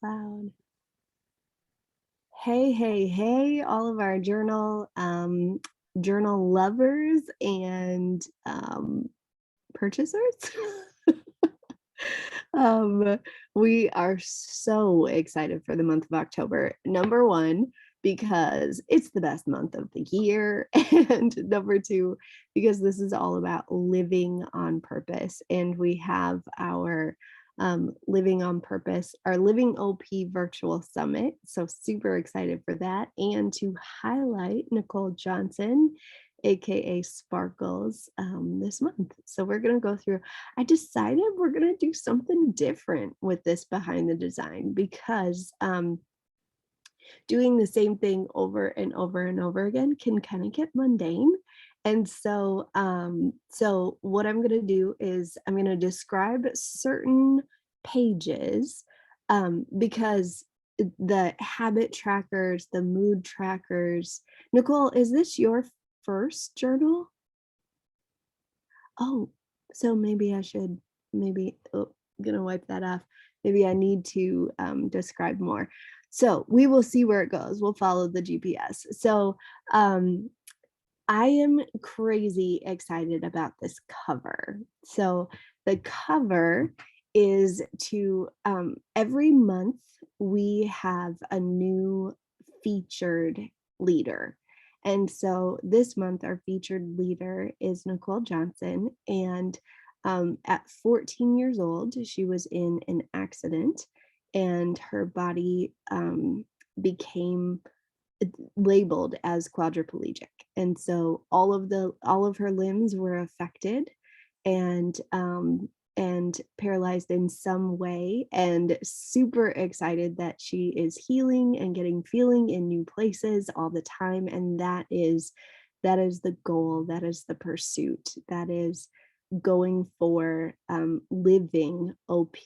loud. Hey, all of our journal lovers and purchasers. um, we are so excited for the month of October. Number one, because it's the best month of the year. And number two, because this is all about living on purpose. And we have our Living on Purpose, our Living OP virtual summit. So super excited for that. And to highlight Nicole Johnson, aka Sparkles, this month. So we're going to go through. I decided we're going to do something different with this behind the design because doing the same thing over and over and over again can kind of get mundane. And so what I'm going to do is I'm going to describe certain pages because the habit trackers, the mood trackers. Nicole, is this your first journal? Oh, so maybe I should, I'm gonna wipe that off. Maybe I need to describe more. So we will see where it goes. We'll follow the GPS. So I am crazy excited about this cover. So the cover is to every month we have a new featured leader. And so this month, our featured leader is Nicole Johnson. And at 14 years old, she was in an accident and her body became labeled as quadriplegic. And so all of her limbs were affected and paralyzed in some way, and super excited that she is healing and getting feeling in new places all the time. And that is the goal, that is the pursuit, that is going for living OP,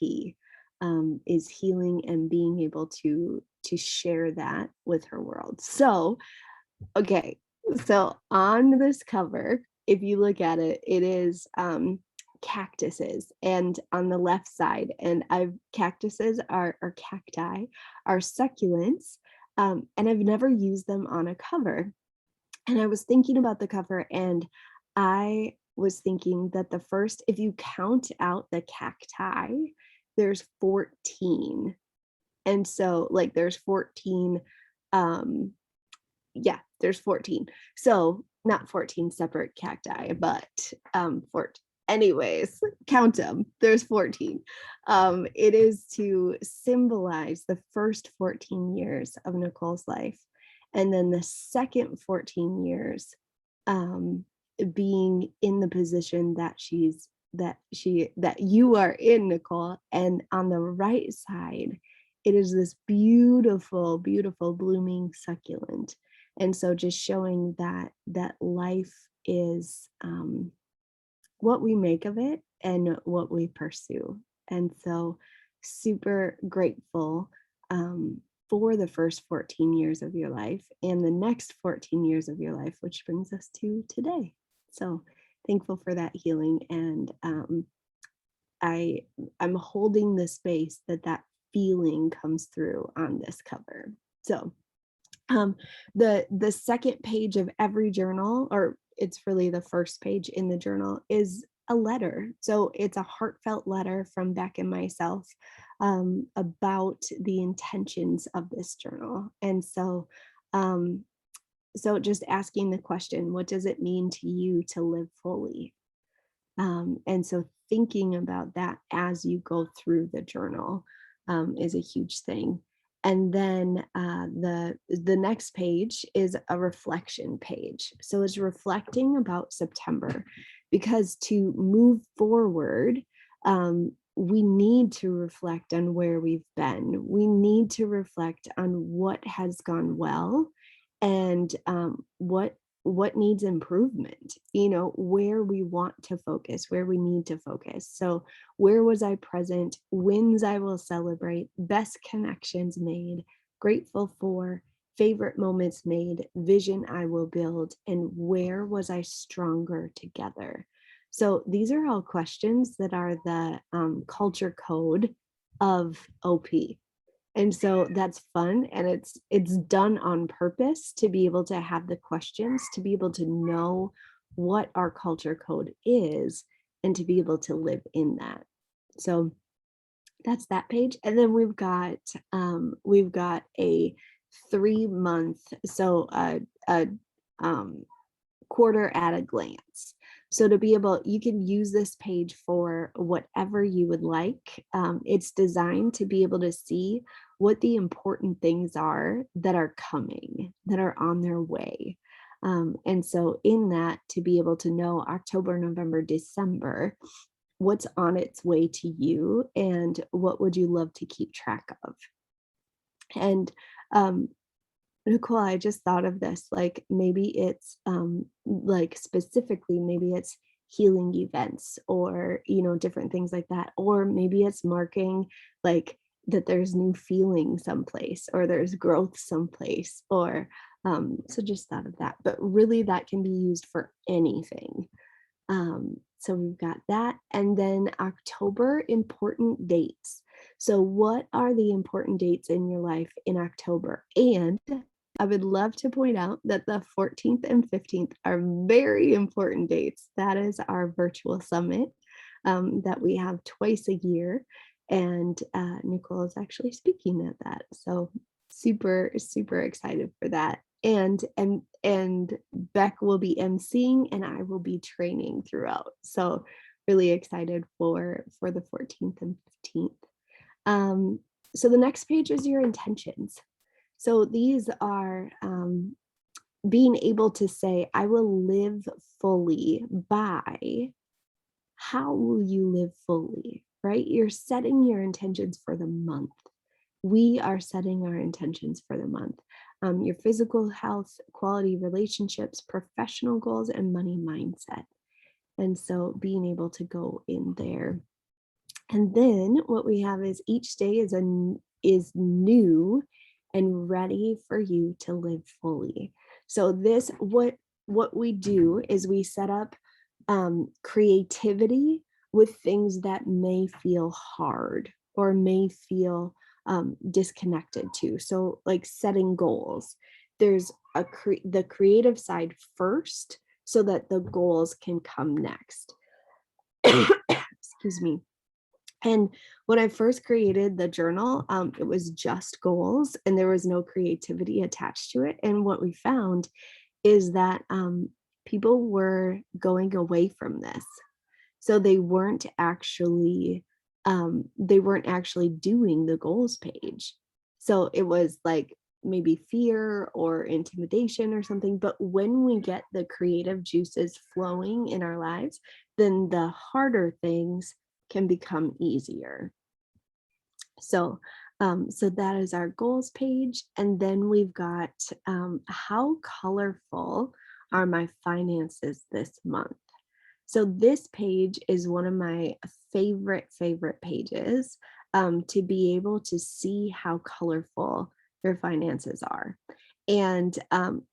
is healing and being able to share that with her world. So okay, so on this cover, if you look at it, it is cactuses, and on the left side, and cactuses are cacti, are succulents, and I've never used them on a cover. And I was thinking about the cover, and I was thinking that the first, if you count out the cacti, there's 14. And so like there's 14, there's 14. So not 14 separate cacti, but 14. Anyways, count them. There's 14. It is to symbolize the first 14 years of Nicole's life, and then the second 14 years being in the position that you are in, Nicole. And on the right side, it is this beautiful, beautiful blooming succulent. And so just showing that life is what we make of it and what we pursue. And so super grateful for the first 14 years of your life and the next 14 years of your life, which brings us to today. So thankful for that healing. And I'm holding the space that feeling comes through on this cover. So the second page of every journal, or it's really the first page in the journal, is a letter. So it's a heartfelt letter from Beck and myself about the intentions of this journal. And so just asking the question, what does it mean to you to live fully? And so thinking about that as you go through the journal is a huge thing. And then the next page is a reflection page. So it's reflecting about September, because to move forward, we need to reflect on where we've been. We need to reflect on what has gone well and what needs improvement, where we want to focus, where we need to focus. So where was I present? Wins I will celebrate, best connections made, grateful for, favorite moments made, vision I will build, and where was I stronger together? So these are all questions that are the culture code of OP. And so that's fun, and it's done on purpose to be able to have the questions, to be able to know what our culture code is, and to be able to live in that. So that's that page. And then we've got a 3 month, so a um quarter at a glance. So to be able, you can use this page for whatever you would like. It's designed to be able to see what the important things are that are coming, that are on their way. And so in that, to be able to know October, November, December, what's on its way to you and what would you love to keep track of. And um, Nicole, I just thought of this, like maybe it's like specifically, maybe it's healing events or, different things like that. Or maybe it's marking like that there's new feeling someplace or there's growth someplace or so just thought of that. But really that can be used for anything. So we've got that. And then October, important dates. So what are the important dates in your life in October? And I would love to point out that the 14th and 15th are very important dates. That is our virtual summit that we have twice a year. And Nicole is actually speaking at that. So super, super excited for that. And Beck will be emceeing and I will be training throughout. So really excited for the 14th and 15th. So the next page is your intentions. So these are being able to say, I will live fully by, how will you live fully, right? You're setting your intentions for the month. We are setting our intentions for the month. Your physical health, quality relationships, professional goals, and money mindset. And so being able to go in there. And then what we have is each day is new and ready for you to live fully. So this, what we do is we set up creativity with things that may feel hard or may feel disconnected to. So like setting goals, there's the creative side first so that the goals can come next. Excuse me. And when I first created the journal, it was just goals and there was no creativity attached to it. And what we found is that people were going away from this. So they weren't actually doing the goals page. So it was like maybe fear or intimidation or something. But when we get the creative juices flowing in our lives, then the harder things can become easier. So so that is our goals page. And then we've got how colorful are my finances this month? So this page is one of my favorite pages to be able to see how colorful your finances are. And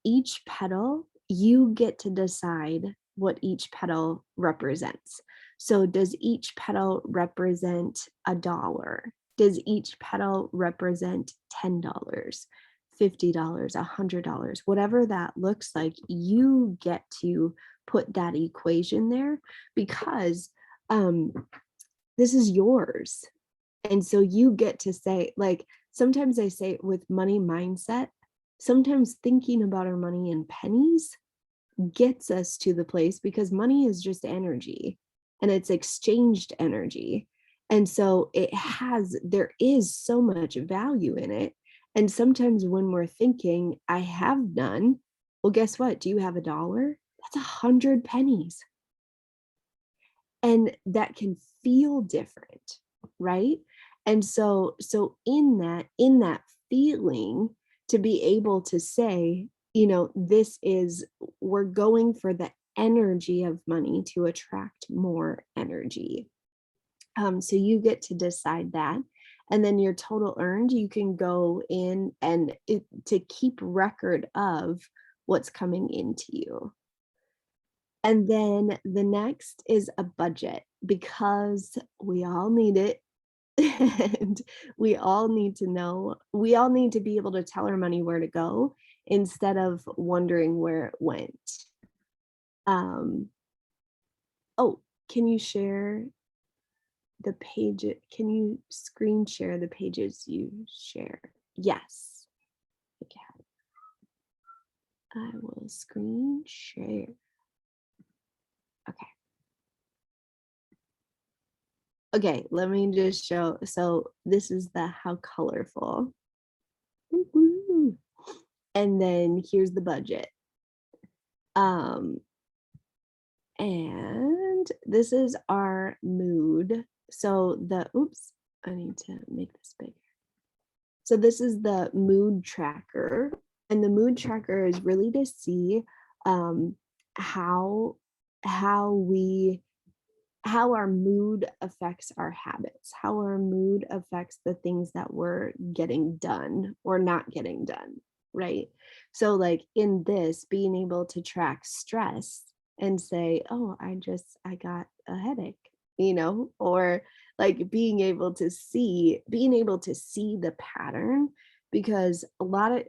each petal, you get to decide what each petal represents. So does each petal represent $1? Does each petal represent $10, $50, $100? Whatever that looks like, you get to put that equation there because this is yours. And so you get to say, like, sometimes I say with money mindset, sometimes thinking about our money in pennies gets us to the place because money is just energy and it's exchanged energy. And so there is so much value in it. And sometimes when we're thinking, I have none, well, guess what? Do you have $1? That's 100 pennies. And that can feel different, right? And so in that feeling, to be able to say, we're going for the energy of money to attract more energy. So you get to decide that. And then your total earned, you can go in and to keep record of what's coming into you. And then the next is a budget because we all need it. And we all need to know, we all need to be able to tell our money where to go instead of wondering where it went. Um, oh, can you share the page? Can you screen share the pages you share? Yes. Okay. I will screen share. Okay. Okay, let me just show. So this is the how colorful. Woo-hoo. And then here's the budget. Um, and this is our mood. So the, oops, I need to make this bigger. So this is the mood tracker. And the mood tracker is really to see um, how we how our mood affects our habits, how our mood affects the things that we're getting done or not getting done, right? So, like in this, being able to track stress and say, oh, I got a headache, or like being able to see the pattern, because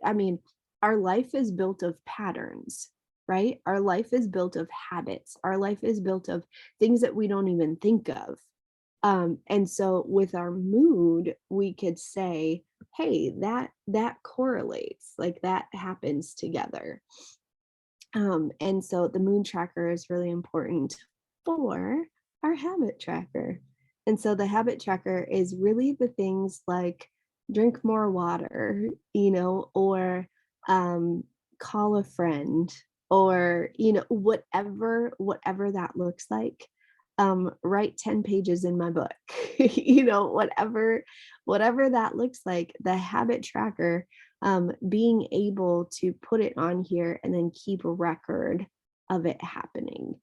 I mean, our life is built of patterns, right? Our life is built of habits. Our life is built of things that we don't even think of. And so with our mood, we could say, hey, that correlates, like that happens together. And so the mood tracker is really important for our habit tracker. And so the habit tracker is really the things like drink more water, or call a friend, or whatever that looks like. Write 10 pages in my book. Whatever that looks like, the habit tracker, being able to put it on here and then keep a record of it happening.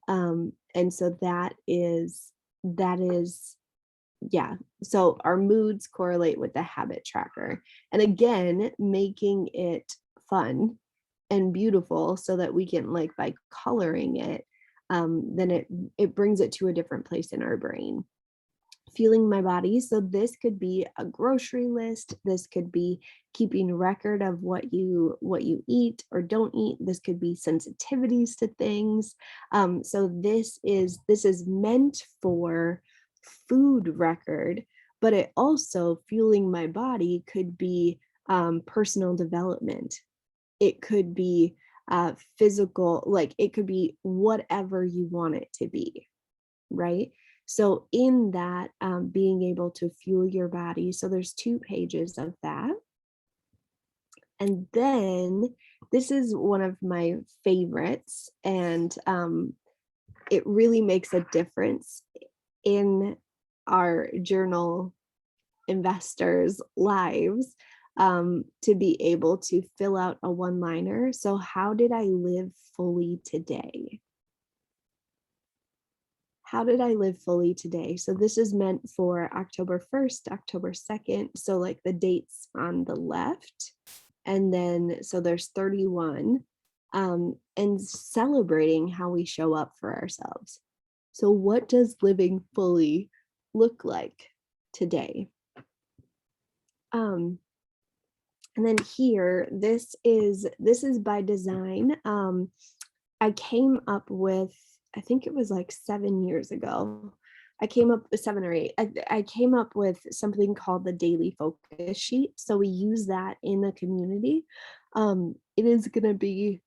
And so that is yeah. So our moods correlate with the habit tracker, and again, making it fun and beautiful so that we can, like, by coloring it, then it brings it to a different place in our brain. Fueling my body. So this could be a grocery list. This could be keeping record of what you eat or don't eat. This could be sensitivities to things. So this is meant for food record, but it also, fueling my body, could be personal development. It could be physical, like it could be whatever you want it to be, right? So in that, being able to fuel your body. So there's 2 pages of that. And then this is one of my favorites, and it really makes a difference in our journal investors' lives, to be able to fill out a one-liner. So how did I live fully today? How did I live fully today? So this is meant for October 1st, October 2nd. So like the dates on the left. And then, so there's 31, and celebrating how we show up for ourselves. So what does living fully look like today? And then here, this is by design. I came up with, I think it was like 7 years ago. I came up with 7 or 8. I came up with something called the daily focus sheet. So we use that in the community. It is going to be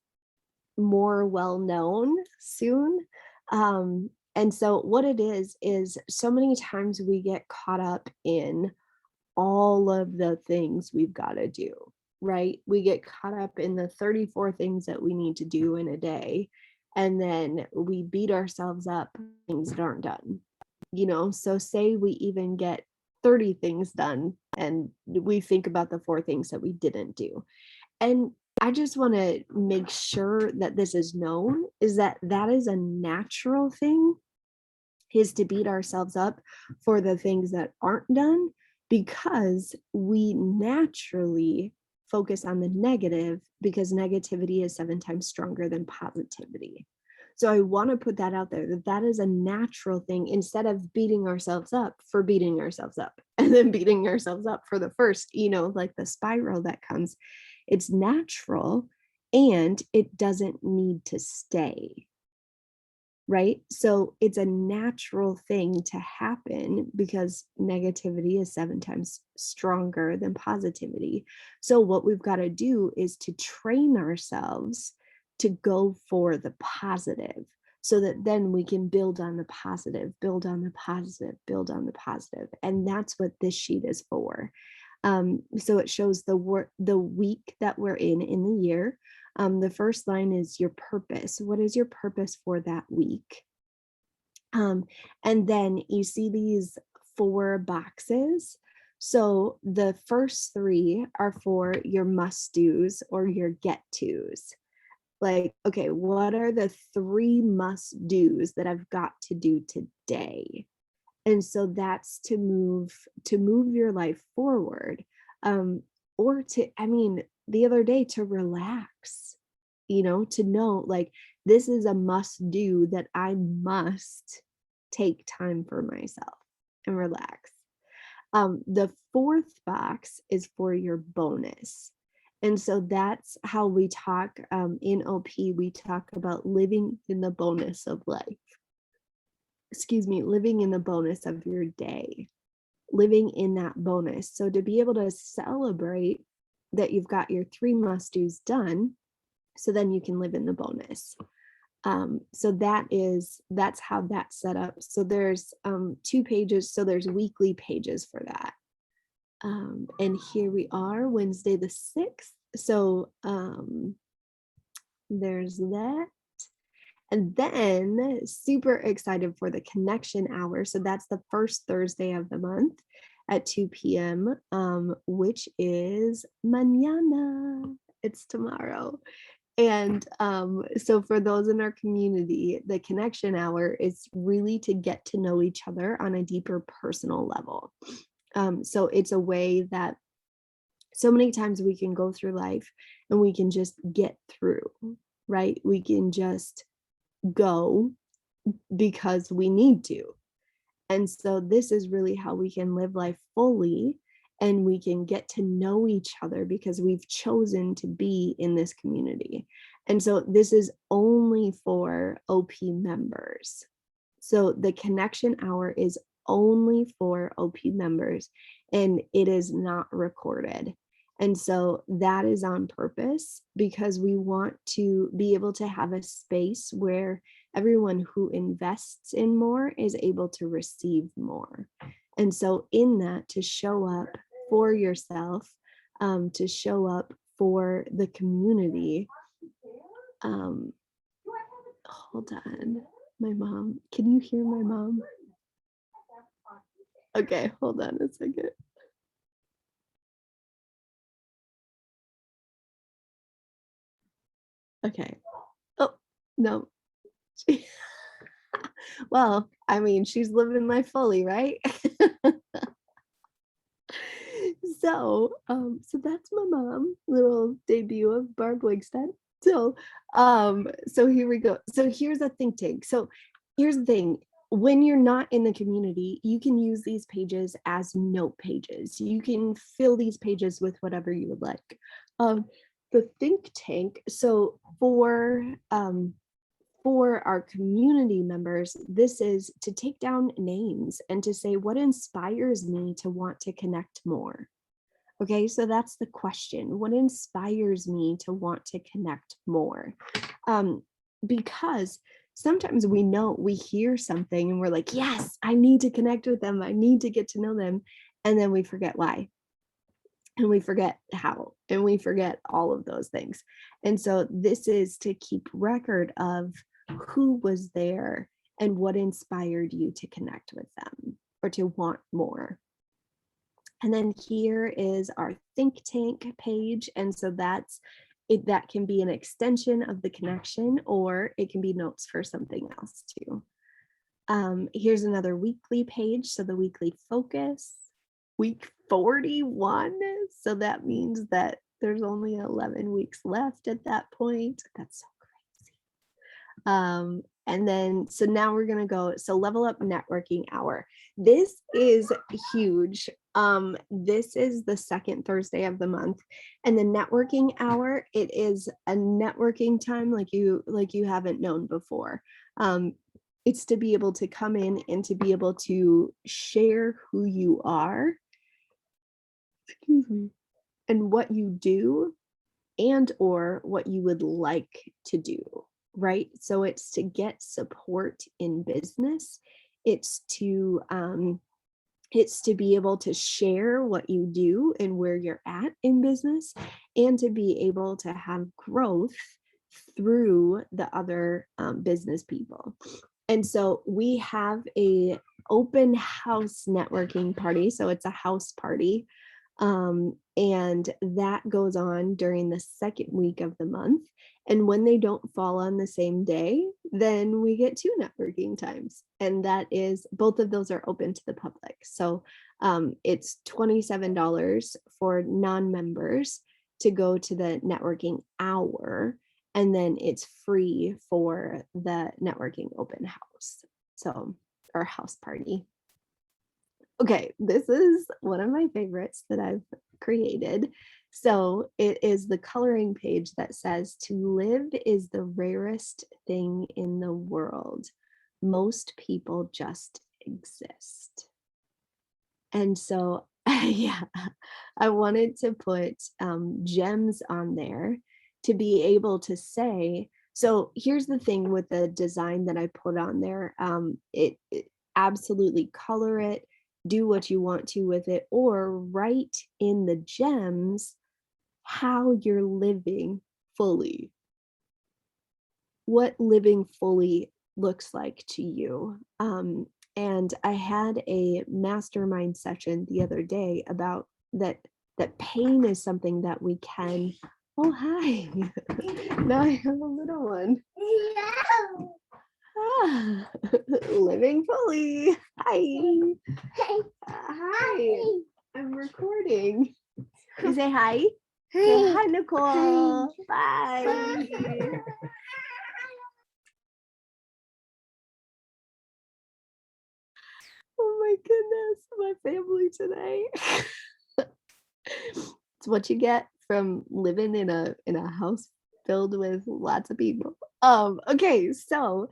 more well known soon. And so what it is so many times we get caught up in all of the things we've got to do, right? We get caught up in the 34 things that we need to do in a day. And then we beat ourselves up for things that aren't done. So say we even get 30 things done and we think about the 4 things that we didn't do. And I just want to make sure that this is known, is that is a natural thing, is to beat ourselves up for the things that aren't done, because we naturally focus on the negative, because negativity is 7 times stronger than positivity. So I want to put that out there, that that is a natural thing, instead of beating ourselves up for beating ourselves up and then beating ourselves up for the first, like the spiral that comes. It's natural and it doesn't need to stay. Right? So it's a natural thing to happen because negativity is 7 times stronger than positivity. So what we've got to do is to train ourselves to go for the positive, so that then we can build on the positive, build on the positive, build on the positive. And that's what this sheet is for. So it shows the week that we're in the year. The first line is your purpose. What is your purpose for that week? And then you see these 4 boxes. So the first 3 are for your must-dos or your get-tos. Like, okay, what are the 3 must-dos that I've got to do today? And so that's to move your life forward. Or the other day, to relax, to know, like, this is a must do, that I must take time for myself and relax. The 4th box is for your bonus. And so that's how we talk in OP. We talk about living in the bonus of life. Living in the bonus of your day, living in that bonus. So to be able to celebrate that you've got your 3 must-dos done, so then you can live in the bonus. So that's how that's set up. So there's 2 pages. So there's weekly pages for that. And here we are, Wednesday the 6th. So there's that. And then super excited for the connection hour. So that's the first Thursday of the month at 2 p.m., which is mañana. It's tomorrow. And so for those in our community, the connection hour is really to get to know each other on a deeper personal level. So it's a way that so many times we can go through life and we can just get through, right? We can just go because we need to. And so this is really how we can live life fully, and we can get to know each other because we've chosen to be in this community. And so this is only for OP members. So the connection hour is only for OP members, and it is not recorded. And so that is on purpose, because we want to be able to have a space where everyone who invests in more is able to receive more. And so in that, to show up for yourself, to show up for the community. Hold on, my mom. Can you hear my mom? Okay, hold on a second. Okay. Oh, no. Well, she's living life fully, right? So that's my mom, little debut of Barb Wigstead. So here we go. So here's a think tank. So here's the thing. When you're not in the community, you can use these pages as note pages. You can fill these pages with whatever you would like. The think tank. So for our community members, this is to take down names and to say, what inspires me to want to connect more? Okay, so that's the question. What inspires me to want to connect more? Because sometimes we hear something and we're like, yes, I need to connect with them. I need to get to know them. And then we forget why. And we forget how. And we forget all of those things. And so this is to keep record of who was there and what inspired you to connect with them or to want more. And then here is our think tank page. And so that's it, that can be an extension of the connection, or it can be notes for something else too. Here's another weekly page. So the weekly focus, week 41. So that means that there's only 11 weeks left at that point. That's so And then, so now we're going to go, so level up networking hour. This is huge. This is the second Thursday of the month, and the networking hour, it is a networking time like you haven't known before. It's to be able to come in and to be able to share who you are, excuse me, and what you do, and or what you would like to do, right? So it's to get support in business. It's to be able to share what you do and where you're at in business, and to be able to have growth through the other business people. And so we have a open house networking party. So it's a house party. And that goes on during the second week of the month. And when they don't fall on the same day, then we get two networking times. And that is, both of those are open to the public. So it's $27 for non-members to go to the networking hour. And then it's free for the networking open house. So, or house party. Okay, this is one of my favorites that I've created. So it is the coloring page that says, "To live is the rarest thing in the world. Most people just exist." And so, yeah, I wanted to put gems on there to be able to say, so here's the thing with the design that I put on there. It absolutely color it, do what you want to with it, or write in the gems how you're living fully, what living fully looks like to you. And I had a mastermind session the other day about that pain is something that we can. Oh, hi. Now I have a little one. Ah, living fully. Hi. Hi. I'm recording. You say hi? Say hi, Nicole. Bye. Oh my goodness, my family today. It's what you get from living in a house filled with lots of people. Okay, so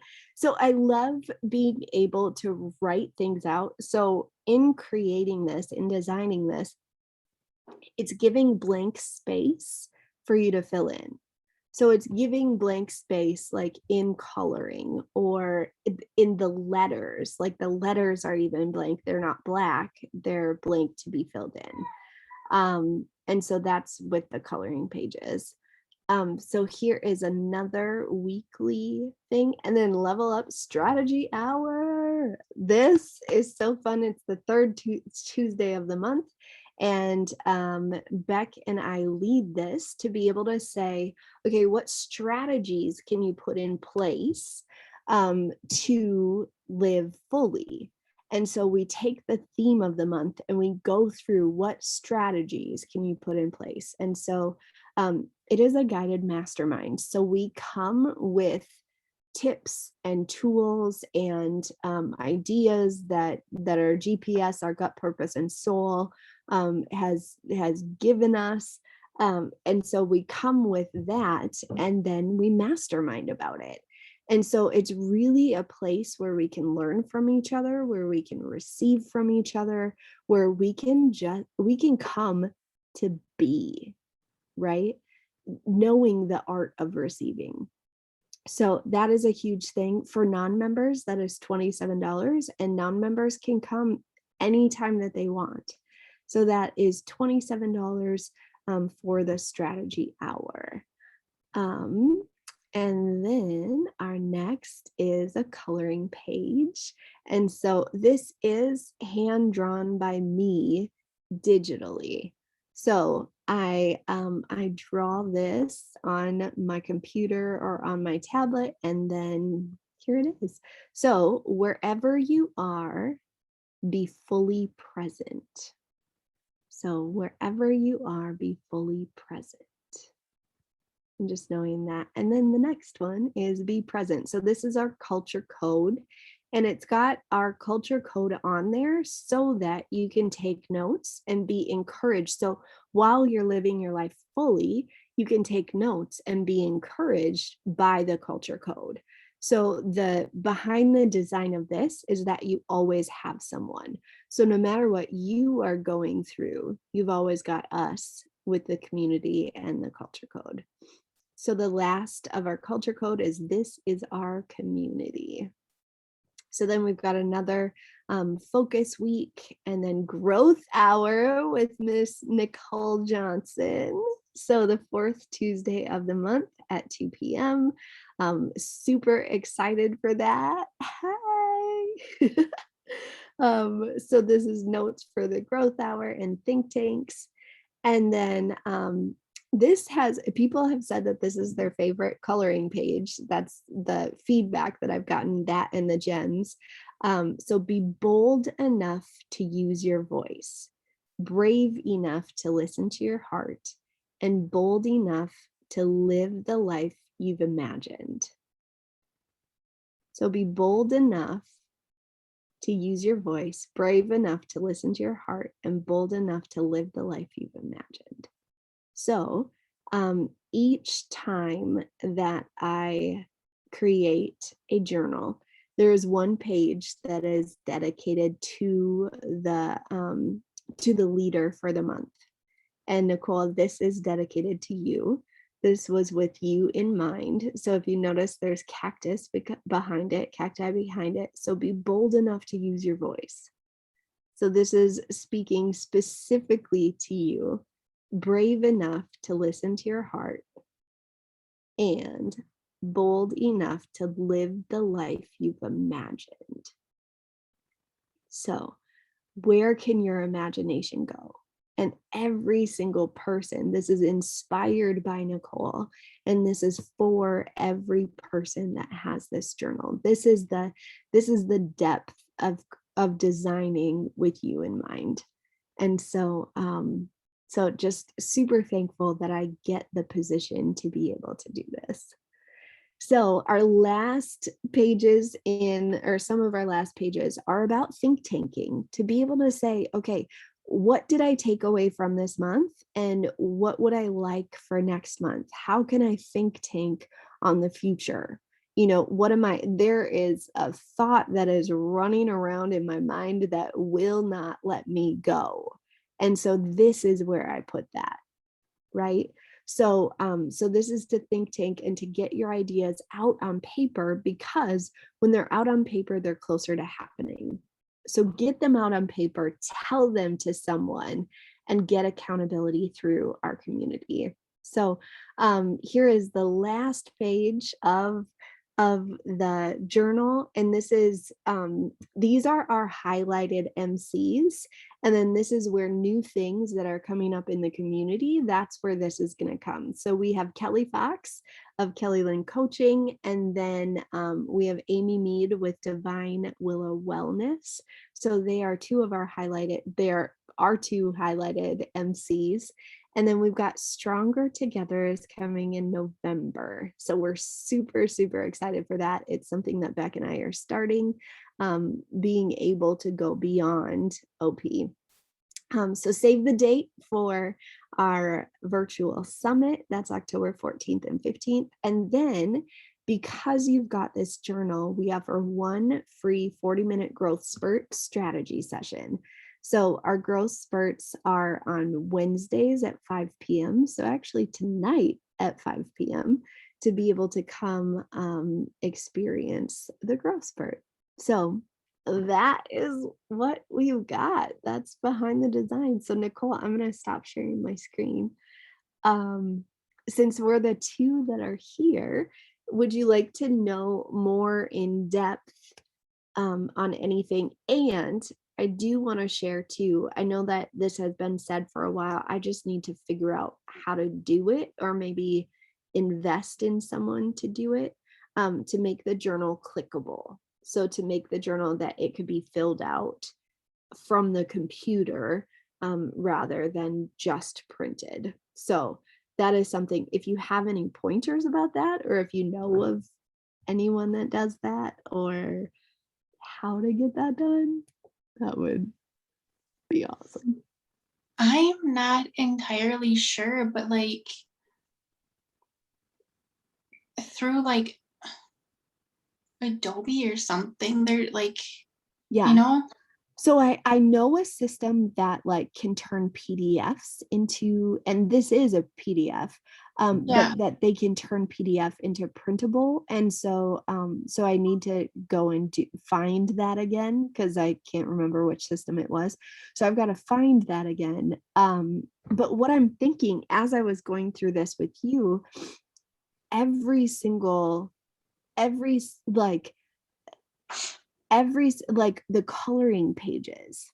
I love being able to write things out. So in creating this, in designing this, it's giving blank space for you to fill in. So it's giving blank space, like in coloring or in the letters, like the letters are even blank. They're not black, they're blank to be filled in. And so that's with the coloring pages. So here is another weekly thing, and then level up strategy hour. This is so fun. It's the third Tuesday of the month. And Beck and I lead this to be able to say, okay, what strategies can you put in place to live fully? And so we take the theme of the month and we go through what strategies can you put in place. And so it is a guided mastermind. So we come with tips and tools and ideas that our GPS, our gut purpose and soul has given us. And so we come with that and then we mastermind about it. And so it's really a place where we can learn from each other, where we can receive from each other, where we can come to be, right? Knowing the art of receiving. So that is a huge thing. For non-members, that is $27, and non-members can come anytime that they want. So that is $27 for the strategy hour. And then our next is a coloring page. And so this is hand drawn by me digitally. So I draw this on my computer or on my tablet, and then here it is. So wherever you are, be fully present. So wherever you are, be fully present. And just knowing that. And then the next one is be present. So this is our culture code, and it's got our culture code on there so that you can take notes and be encouraged. So while you're living your life fully, you can take notes and be encouraged by the culture code. So the behind the design of this is that you always have someone. So no matter what you are going through, you've always got us with the community and the culture code. So the last of our culture code is this is our community. So then we've got another focus week and then growth hour with Miss Nicole Johnson. So the fourth Tuesday of the month at 2 p.m. Super excited for that. Hi. So this is notes for the growth hour and think tanks. And then this has, people have said that this is their favorite coloring page. That's the feedback that I've gotten, that and the gems. So be bold enough to use your voice, brave enough to listen to your heart, and bold enough to live the life you've imagined. So be bold enough to use your voice, brave enough to listen to your heart, and bold enough to live the life you've imagined. So each time that I create a journal, there is one page that is dedicated to the leader for the month. And Nicole, this is dedicated to you. This was with you in mind. So if you notice, there's cactus behind it, cacti behind it. So be bold enough to use your voice. So this is speaking specifically to you, brave enough to listen to your heart, and bold enough to live the life you've imagined. So where can your imagination go? And every single person, this is inspired by Nicole, and this is for every person that has this journal. This is the depth of designing with you in mind. And so so just super thankful that I get the position to be able to do this. So our last pages or some of our last pages are about think tanking, to be able to say, okay, what did I take away from this month? And what would I like for next month? How can I think tank on the future? There is a thought that is running around in my mind that will not let me go. And so this is where I put that, right? So this is to think tank and to get your ideas out on paper, because when they're out on paper, they're closer to happening. So get them out on paper, tell them to someone, and get accountability through our community. So here is the last page of the journal, and this is these are our highlighted MCs, and then this is where new things that are coming up in the community, that's where this is going to come. So we have Kelly Fox of Kelly Lynn Coaching, and then we have Amy Mead with Divine Willow Wellness. So they are two highlighted MCs. And then we've got Stronger Together is coming in November. So we're super, super excited for that. It's something that Beck and I are starting, being able to go beyond OP. So save the date for our virtual summit. That's October 14th and 15th. And then because you've got this journal, we offer one free 40-minute growth spurt strategy session. So our growth spurts are on Wednesdays at 5 p.m. So actually tonight at 5 p.m. to be able to come experience the growth spurt. So that is what we've got. That's behind the design. So Nicole, I'm going to stop sharing my screen. Since we're the two that are here, would you like to know more in depth on anything? And I do want to share too, I know that this has been said for a while, I just need to figure out how to do it, or maybe invest in someone to do it, to make the journal clickable. So to make the journal that it could be filled out from the computer rather than just printed. So that is something, if you have any pointers about that, or if you know of anyone that does that, or how to get that done, that would be awesome. I'm not entirely sure, but like through like Adobe or something, they're like, you Yeah. know? So I know a system that like can turn PDFs into, and this is a PDF, Yeah. but that they can turn PDF into printable. And so I need to go and find that again because I can't remember which system it was. So I've got to find that again. But what I'm thinking as I was going through this with you, every single, every like like the coloring pages,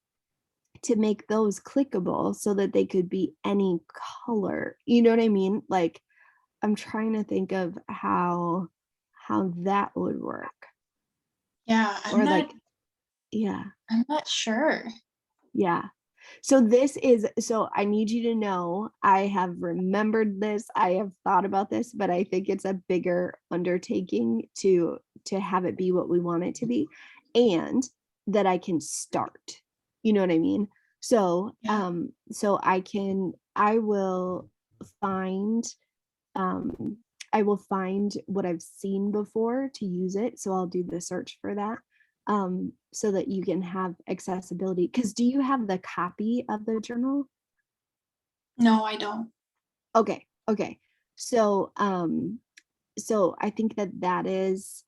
to make those clickable so that they could be any color. You know what I mean? Like I'm trying to think of how that would work. Yeah, Or like, yeah, I'm not sure. yeah. So I need you to know I have remembered this. I have thought about this, but I think it's a bigger undertaking to have it be what we want it to be, and that I can start. You know what I mean? So Yeah. I will find um I will find what I've seen before to use it. So I'll do the search for that, so that you can have accessibility. Because do you have the copy of the journal? No, I don't. Okay, okay. So so I think that is,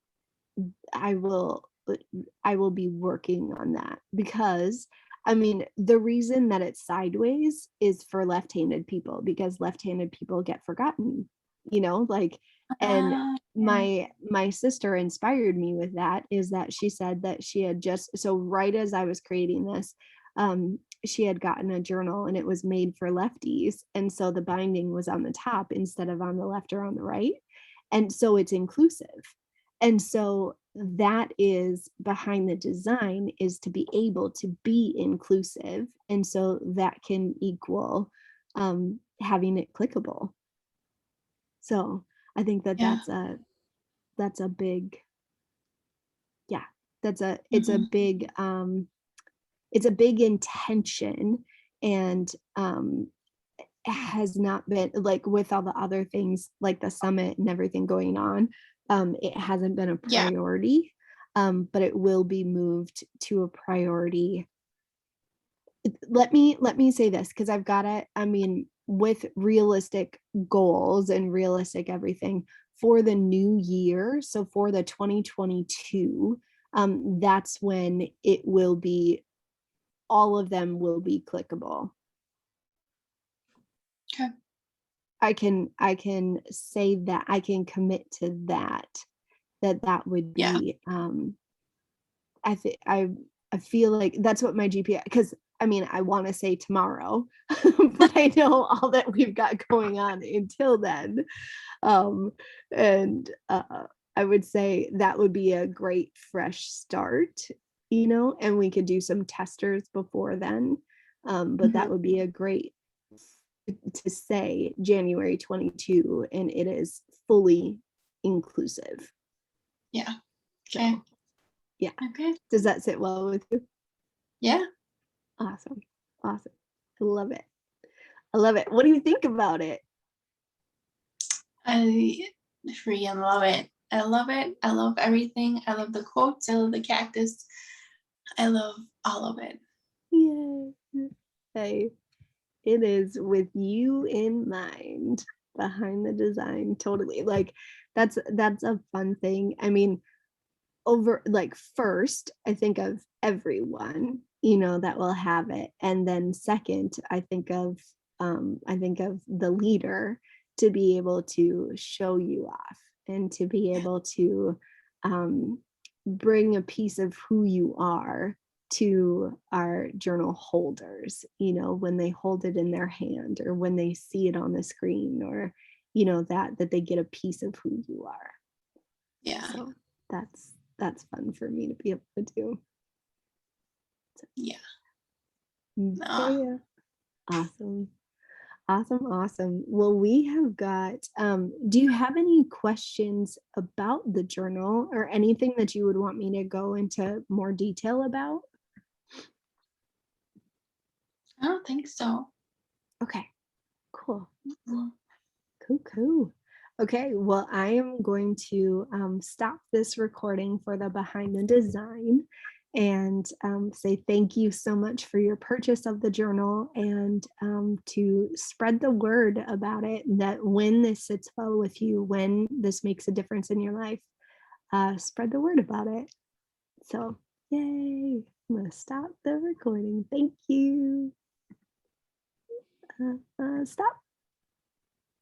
I will I will be working on that, because I mean the reason that it's sideways is for left-handed people, because left-handed people get forgotten, like. And Yeah. my sister inspired me with that, is that she said that she had just, so right as I was creating this, she had gotten a journal and it was made for lefties, and so the binding was on the top instead of on the left or on the right, and so it's inclusive. And so that is behind the design, is to be able to be inclusive. And so that can equal having it clickable. So I think that Yeah. that's a big, yeah, that's a, Hmm. it's a big intention. And has not been, like, with all the other things like the summit and everything going on, it hasn't been a Yeah. priority, but it will be moved to a priority. Let me say this, because I've got it, I mean, with realistic goals and realistic everything for the new year, so for the 2022, that's when it will be, all of them will be clickable. Okay. I can say that, I can commit to that, that would Yeah. be, I think I feel like that's what my GPS, because I mean I want to say tomorrow, but I know all that we've got going on until then. Um and I would say that would be a great fresh start, and we could do some testers before then. But that Hmm. would be a great, to say January 22, and it is fully inclusive. Yeah. Okay. So, yeah. Okay. Does that sit well with you? Yeah. Awesome. Awesome. I love it. I love it. What do you think about it? I freaking love it. I love it. I love everything. I love the quotes. I love the cactus. I love all of it. Yay. Hey, it is with you in mind behind the design. Totally. Like that's a fun thing. I mean, over, like, first I think of everyone, that will have it, and then second I think of the leader, to be able to show you off, and to be Yeah. able to um, bring a piece of who you are to our journal holders, when they hold it in their hand, or when they see it on the screen, or that they get a piece of who you are. Yeah. So that's fun for me to be able to do. Yeah. So Nah. yeah, awesome, Awesome, awesome. Well, we have got, do you have any questions about the journal or anything that you would want me to go into more detail about? I don't think so. Okay, cool. Mm. Cool, cool. Okay, well, I am going to stop this recording for the behind the design and say thank you so much for your purchase of the journal and to spread the word about it that when this sits well with you, when this makes a difference in your life, spread the word about it. So, yay. I'm going to stop the recording. Thank you. Stop.